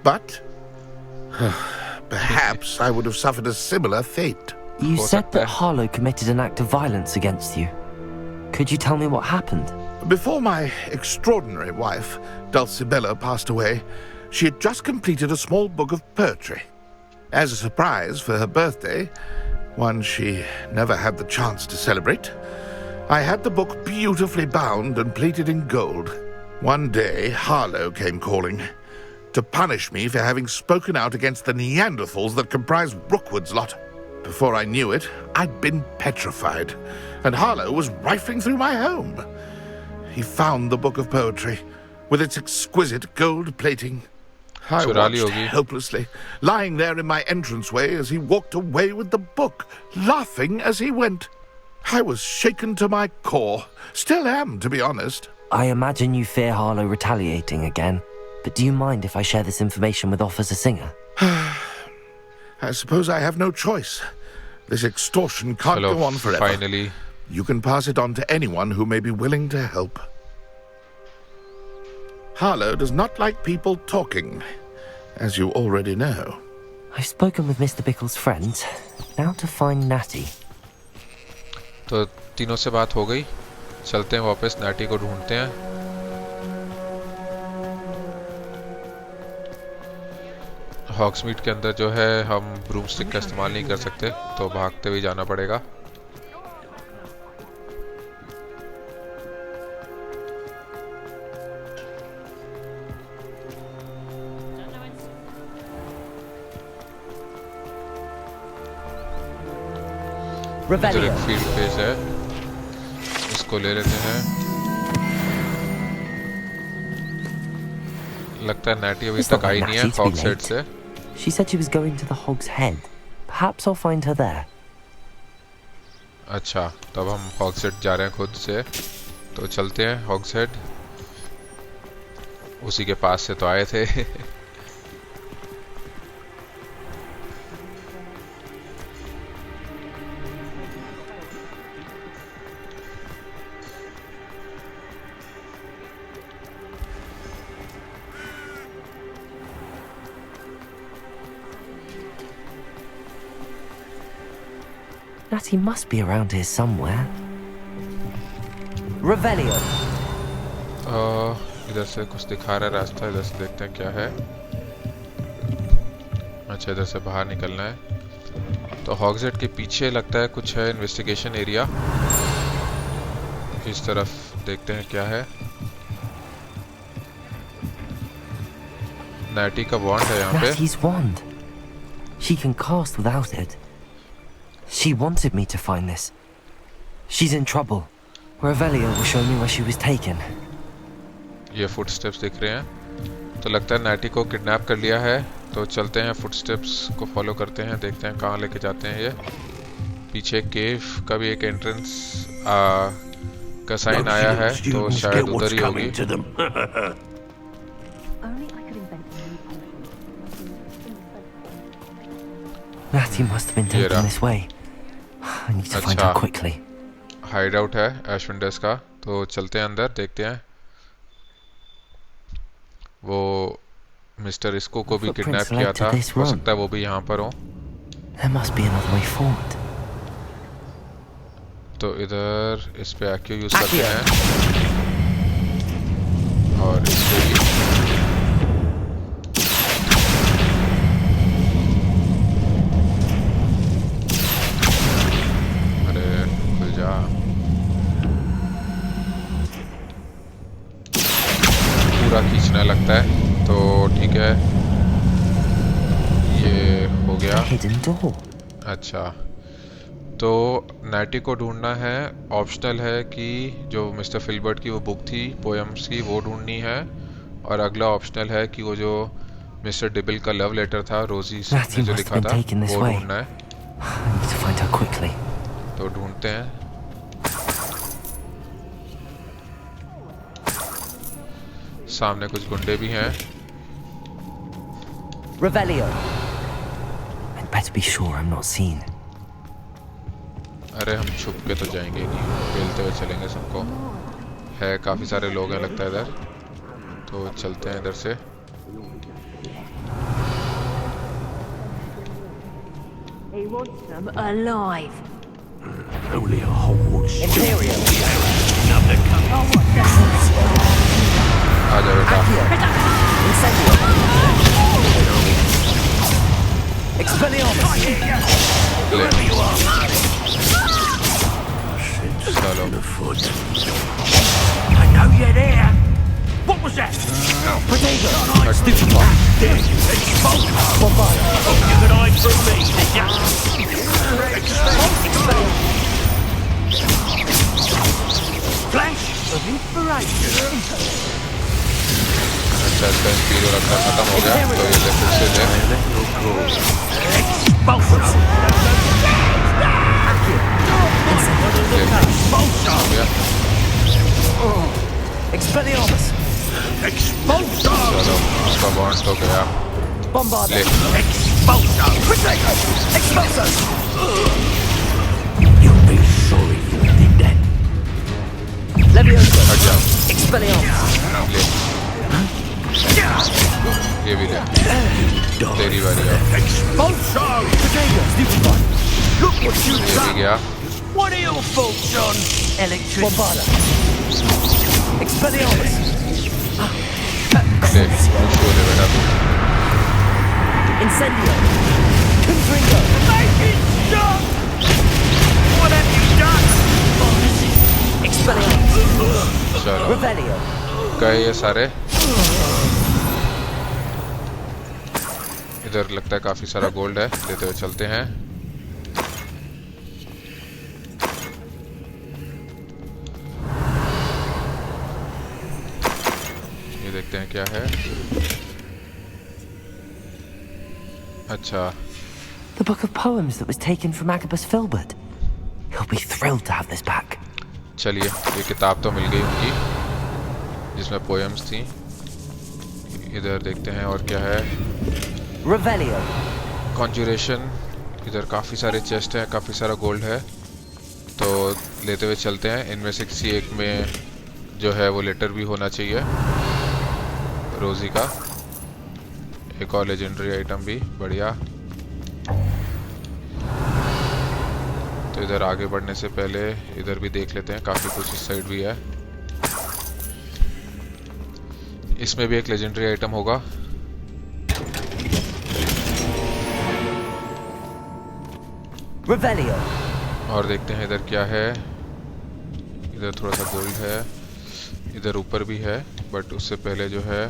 But perhaps I would have suffered a similar fate. You हो said सकता that है. Harlow committed an act of violence against you. Could you tell me what happened? Before my extraordinary wife, Dulcibella, passed away, she had just completed a small book of poetry. As a surprise for her birthday, one she never had the chance to celebrate, I had the book beautifully bound and plated in gold. One day, Harlow came calling to punish me for having spoken out against the Neanderthals that comprise Rookwood's lot. Before I knew it, I'd been petrified, and Harlow was rifling through my home. He found the book of poetry, with its exquisite gold plating. I चुरा ली watched होगी. helplessly, lying there in my entranceway as he walked away with the book, laughing as he went. I was shaken to my core. Still am, to be honest. I imagine you fear Harlow retaliating again, but do you mind if I share this information with Officer Singer? I suppose I have no choice. This extortion can't चलो go on forever. finally. You can pass it on to anyone who may be willing to help. Harlow does not like people talking, as you already know. I've spoken with Mr. Bickle's friends. Now to find Natty. तो तीनों से बात हो गई. चलते हैं वापस नाटी को ढूंढते हैं. हॉग्समीड के अंदर जो है हम ब्रूमस्टिक का इस्तेमाल नहीं कर सकते, तो भागते हुए जाना पड़ेगा. इधर एक फील्ड पेज है, इसको ले लेते हैं. लगता है नैटी अभी It's तक not आई like नहीं है Natty to be हॉगसेड late. से. She said she was going to the Hog's Head. Perhaps I'll find her there. अच्छा, तब हम हॉगसेड जा रहे हैं खुद से, तो चलते हैं हॉगसेड. उसी के पास से तो आए थे. Natty must be around here somewhere. Revelio. इधर से कुछ दिखा रहा है रास्ता, इधर से देखते हैं क्या है. अच्छा, इधर से बाहर निकलना है. तो हॉगसेड के पीछे लगता है कुछ है इन्वेस्टिगेशन एरिया. इस तरफ देखते हैं क्या है. नैटी का वॉन्ड है यहाँ पे. Natty's wand. She can cast without it. She wanted me to find this. She's in trouble. Revelio will show me where she was taken. ये फुटस्टेप्स दिख रहे हैं, तो लगता है नैटी को किडनैप कर लिया है. तो चलते हैं, फुटस्टेप्स को फॉलो करते हैं, देखते हैं कहाँ लेके जाते हैं ये. पीछे केव का भी एक एंट्रेंस का साइन आया है, तो शायद उधर ही होगी. Natty must have been taken this way. I need to find her quickly. Hide out है एशविंडर्स का, तो चलते हैं अंदर, देखते हैं. वो मिस्टर इसको को भी किडनैप किया था, हो सकता है वो भी यहाँ पर हो. There must be another way forward. तो इधर इस पे एक्यू यूज करते हैं, और इस पे भी. अरे खुल जा. पूरा खींचना लगता है, तो ठीक है, ये हो गया. Hidden door. अच्छा, तो नैटी को ढूंढना है. ऑप्शनल है कि जो मिस्टर फिल्बर्ट की वो बुक थी पोएम्स की, वो ढूंढनी है. और अगला ऑप्शनल है कि वो जो मिस्टर डिबिल का लव लेटर था रोजी ने जो लिखा था, वो ढूंढना है. I need to find her quickly. तो ढूंढते हैं. सामने कुछ गुंडे भी हैं. Revelio. I'd better be sure I'm not seen. अरे हम छुप के तो जाएंगे नहीं, खेलते हुए चलेंगे सबको। है काफ़ी सारे लोग हैं लगता है इधर, तो चलते हैं इधर से। He wants them alive. Only a Hogwarts Imperial. Another coming. Oh, what the hell? आ जाओ बेटा। Incendio. Expelliarmus. ले You are. चलो। The foot. I know you're there. What was that? Protego. Stupefy. Expulse. Oh, you could hide from me, did ya? Flash of inspiration. अच्छा इसका imperial रखना खत्म हो गया, तो ये ले फिर से ले। Expulse. हो गया। Expelliarmus. Expulse. चलो उसका बॉन्ड तो गया। Bombarda. ले Expulse. Protego. Expulsus. You'll be sorry you did that. Leviosa. हट जाओ। Expelliarmus. ले ये भी ले, तेरी बारी है। Expulse. Protego. Stupefy. Look what you've ये भी done. गया। What are your faults, son? Electric. Bombarda. Expelliarmus. ले उसको ले बेटा तू। Incendio. Confringo. Make it stop! What have you done? Expelliarmus. चलो Revelio. गए ये सारे। इधर लगता है काफी सारा गोल्ड है, लेते हुए चलते हैं। ये देखते हैं क्या है। अच्छा The book of poems that was taken from Agabus Filbert. He'll be thrilled to have this back. चलिए ये किताब तो मिल गई उनकी जिसमें पोएम्स थी। इधर देखते हैं और क्या है। Revelio. कॉन्जुरेशन, इधर काफ़ी सारे चेस्ट हैं, काफ़ी सारा गोल्ड है, तो लेते हुए चलते हैं। इनमें से किसी एक में जो है वो लेटर भी होना चाहिए रोजी का। एक और लेजेंडरी आइटम भी, बढ़िया। तो इधर आगे बढ़ने से पहले इधर भी देख लेते हैं, काफ़ी कुछ इस साइड भी है। इसमें भी एक लेजेंडरी आइटम होगा। Revelio. और देखते हैं इधर क्या है। इधर थोड़ा सा गोल्ड है, इधर ऊपर भी है, बट उससे पहले जो है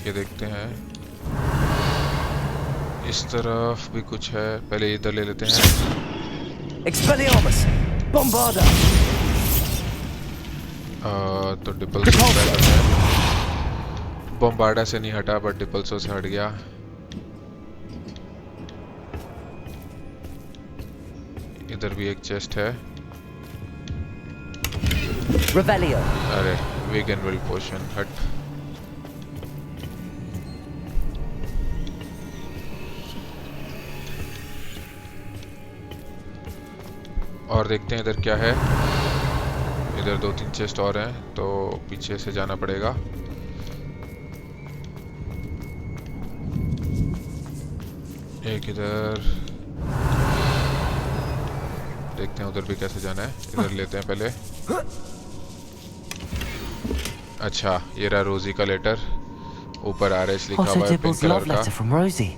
ये देखते हैं। इस तरफ भी कुछ है, पहले इधर ले लेते हैं। Expelliarmus. Bombarda. तो डिपल्सो है। बॉम्बार्डा से नहीं हटा बट डिपल्सो से हट गया। इधर भी एक चेस्ट है। Revelio. अरे वीगन विल पोशन, हट। और देखते हैं इधर क्या है। इधर 2-3 चेस्ट और हैं, तो पीछे से जाना पड़ेगा। एक इधर देखते हैं, उधर भी कैसे जाना है। इधर लेते हैं पहले। अच्छा ये रहा रोजी का लेटर, ऊपर RS लिखा हुआ है पिंक कलर का। From Rosie.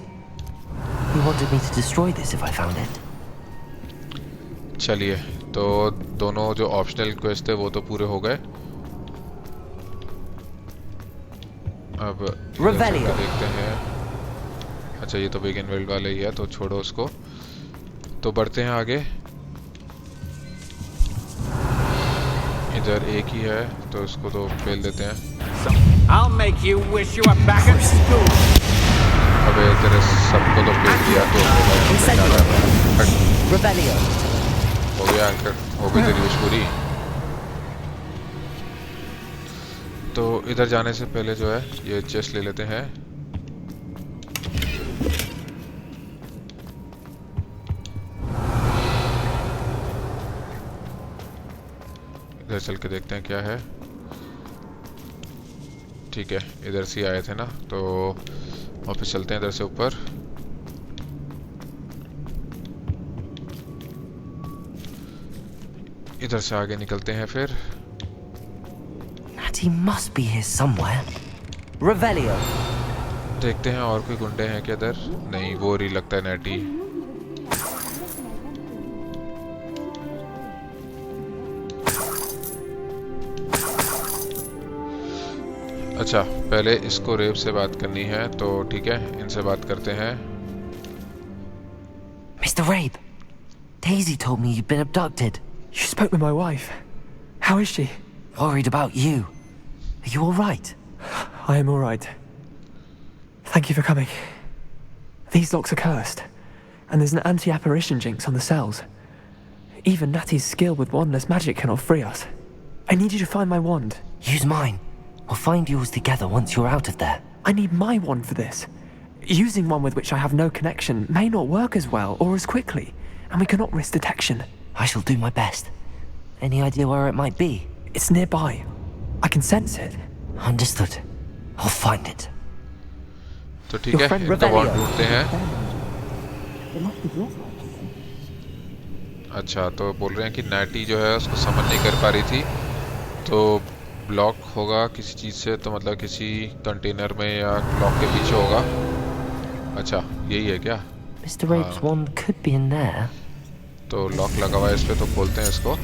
He wanted me to destroy this if I found it. चलिए तो दोनों जो ऑप्शनल क्वेस्ट थे वो तो पूरे हो गए। अब देखते हैं। अच्छा ये तो बिगिन वर्ल्ड वाले ही है, तो छोड़ो उसको। तो बढ़ते हैं आगे। इधर एक ही है, तो इसको तो फेल देते हैं। I'll make you wish you were back at school. अबे तेरे सबको तो फेल दिया, तो हो गया आखिर, हो गई तेरी विश पूरी। तो इधर जाने से पहले जो है ये चेस्ट ले लेते हैं। इधर चल के देखते हैं क्या है। ठीक है, इधर से आए थे ना, तो वापस चलते हैं इधर से ऊपर। इधर से आगे निकलते हैं फिर। Natty must be here somewhere. Revelio. देखते हैं और कोई गुंडे हैं क्या इधर। नहीं, वो ही लगता है नैटी। अच्छा, पहले इसको रेब से बात करनी है, तो ठीक है, इनसे बात करते हैं। Mr. Rabe, Daisy told me you've been abducted. You spoke with my wife. How is she? Worried about you. Are you all right? I am all right. Thank you for coming. These locks are cursed, and there's an anti-apparition jinx on the cells. Even Natty's skill with wandless magic cannot free us. I need you to find my wand. Use mine. We'll find yours together once you're out of there. I need my wand for this. Using one with which I have no connection may not work as well or as quickly, and we cannot risk detection. I shall do my best. Any idea where it might be? It's nearby. I can sense it. Understood. I'll find it. तो ठीक है, इनका वॉन्ड ढूंढते हैं। अच्छा, तो बोल रहे हैं कि नैटी जो है उसको समझ नहीं कर पा रही थी, तो ब्लॉक होगा किसी चीज़ से, तो मतलब किसी कंटेनर में या लॉक के पीछे होगा। अच्छा, यही है क्या? Mr. Rabe's wand could be in there. तो लॉक लगा हुआ है इस पे, तो खोलते हैं इसको।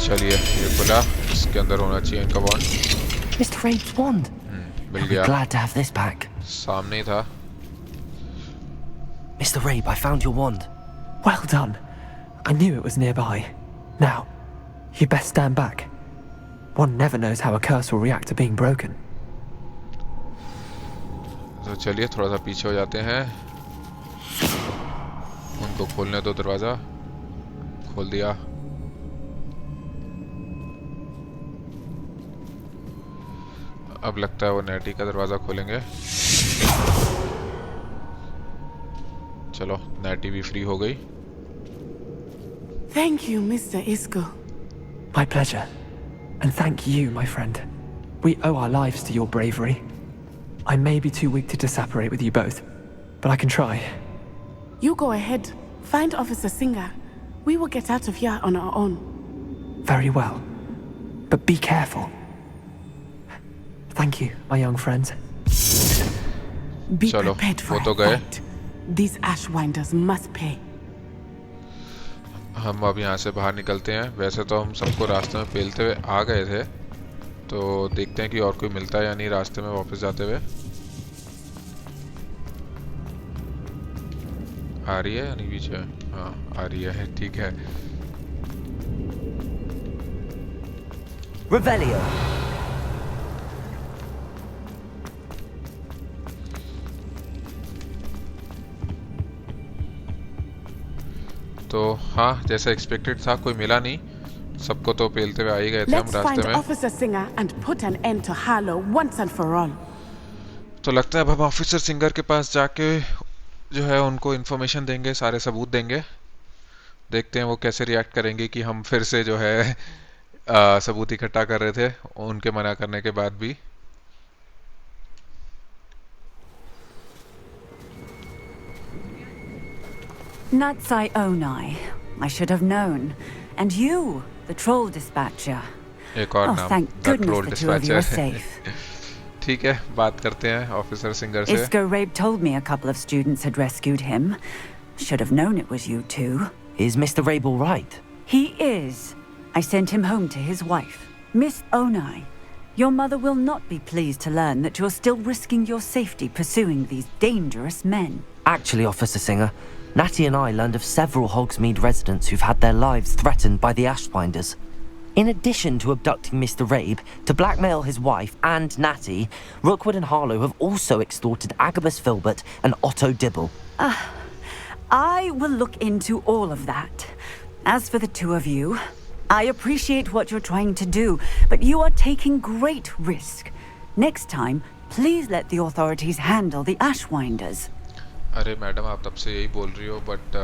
चलिए, ये खुला, इसके अंदर होना चाहिए इनका वॉन्ड। Mr. Rabe's wand. Mill I'll be गया। glad to have this back. सामने ही था। Mr. Rabe, I found your wand. Well done. I knew it was nearby. Now, you best stand back. One never knows how a curse will react to being broken. तो चलिए थोड़ा सा पीछे हो जाते हैं। उनको खोलने दो, दरवाजा खोल दिया। अब लगता है वो नैटी का दरवाजा खोलेंगे। चलो, नैटी भी फ्री हो गई। Thank you, Mr. Isco. My pleasure. And thank you, my friend. We owe our lives to your bravery. I may be too weak to disapparate with you both, but I can try. You go ahead. Find Officer Singer. We will get out of here on our own. Very well. But be careful. Thank you, my young friends. Be चलो, prepared for वो तो a गए। fight. These Ashwinders must pay. हम अब यहाँ से बाहर निकलते हैं। वैसे तो हम सबको रास्ते में पेलते हुए आ गए थे, तो देखते हैं कि और कोई मिलता है या नहीं रास्ते में वापस जाते हुए। आ रही है या नहीं पीछे? हाँ, आ रही है, ठीक है। Revelio. तो हाँ, जैसा एक्सपेक्टेड था, कोई मिला नहीं। सबको तो पेलते हुए आ ही गए थे हम Let's रास्ते find में। Officer Singer and put an end to Harlow once and for all. तो लगता है अब हम ऑफिसर सिंगर के पास जाके जो है उनको इन्फॉर्मेशन देंगे, सारे सबूत देंगे। देखते हैं वो कैसे रिएक्ट करेंगे कि हम फिर से जो है सबूत इकट्ठा कर रहे थे उनके मना करने के बाद भी। Natsai Onai. I should have known. And you, the troll dispatcher. एक और Oh, नाम, thank the goodness troll the two of you are dispatcher. safe. ठीक है, बात करते हैं ऑफिसर सिंगर से। Isco Rabe told me a couple of students had rescued him. Should have known it was you two. Is Mr. Rabe all right? He is. I sent him home to his wife, Miss Onai. Your mother will not be pleased to learn that you're still risking your safety pursuing these dangerous men. Actually, Officer Singer, Natty and I learned of several Hogsmeade residents who've had their lives threatened by the Ashwinders. In addition to abducting Mr. Rabe, to blackmail his wife and Natty, Rookwood and Harlow have also extorted Agabus Filbert and Otto Dibble. I will look into all of that. As for the two of you, I appreciate what you're trying to do, but you are taking great risk. Next time, Please let the authorities handle the Ashwinders. अरे madam आप तब से यही बोल रही हो but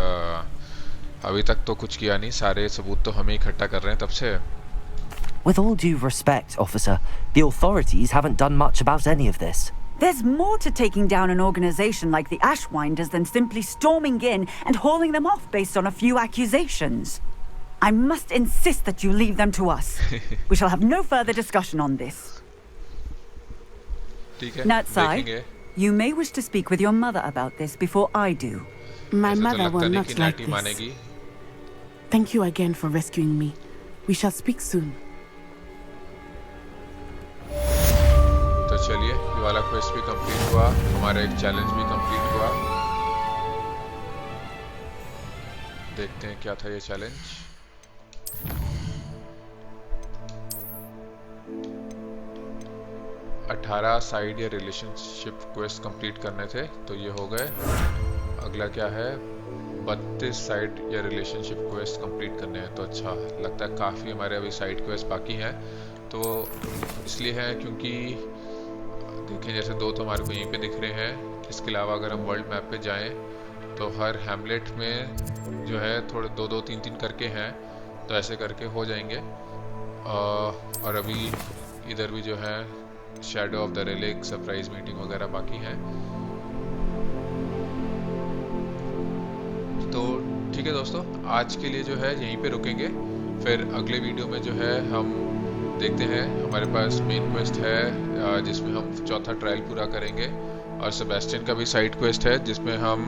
अभी तक तो कुछ किया नहीं, सारे सबूत तो हम ही इकट्ठा कर रहे हैं तब से। With all due respect, officer, the authorities haven't done much about any of this. There's more to taking down an organization like the Ashwinders than simply storming in and hauling them off based on a few accusations. I must insist that you leave them to us. We shall have no further discussion on this. Natsai, you may wish to speak with your mother about this before I do. My mother will not like this. Thank you again for rescuing me. We shall speak soon. तो चलिए, ये वाला quest भी complete हुआ, हमारा एक challenge भी complete हुआ। देखते हैं क्या था ये चैलेंज। अठारह साइड या रिलेशनशिप क्वेस्ट कंप्लीट करने थे, तो ये हो गए। अगला क्या है, 32 साइड या रिलेशनशिप क्वेस्ट कंप्लीट करने हैं। तो अच्छा लगता है काफ़ी हमारे अभी साइड क्वेस्ट बाकी हैं। तो इसलिए है क्योंकि देखें जैसे दो तो हमारे को यहीं पे दिख रहे हैं। इसके अलावा अगर हम वर्ल्ड मैप पे जाएं तो हर हैमलेट में जो है थोड़े दो दो तीन तीन करके हैं, तो ऐसे करके हो जाएंगे। और अभी इधर भी जो है shadow of the relic, surprise meeting वगैरह बाकी हैं। तो ठीक है दोस्तों, आज के लिए जो है यहीं पे रुकेंगे। फिर अगले वीडियो में जो है हम देखते हैं, हमारे पास मेन क्वेस्ट है जिसमें हम चौथा ट्रायल पूरा करेंगे, और सेबेस्टियन का भी साइड क्वेस्ट है जिसमें हम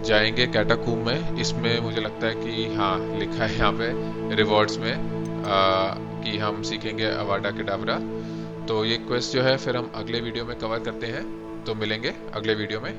जाएंगे कैटाकूम में। इसमें मुझे लगता है कि हाँ लिखा है यहाँ पे रिवॉर्ड्स में कि हम सीखेंगे अवाडा केडावरा। तो ये क्वेस्ट जो है फिर हम अगले वीडियो में कवर करते हैं। तो मिलेंगे अगले वीडियो में।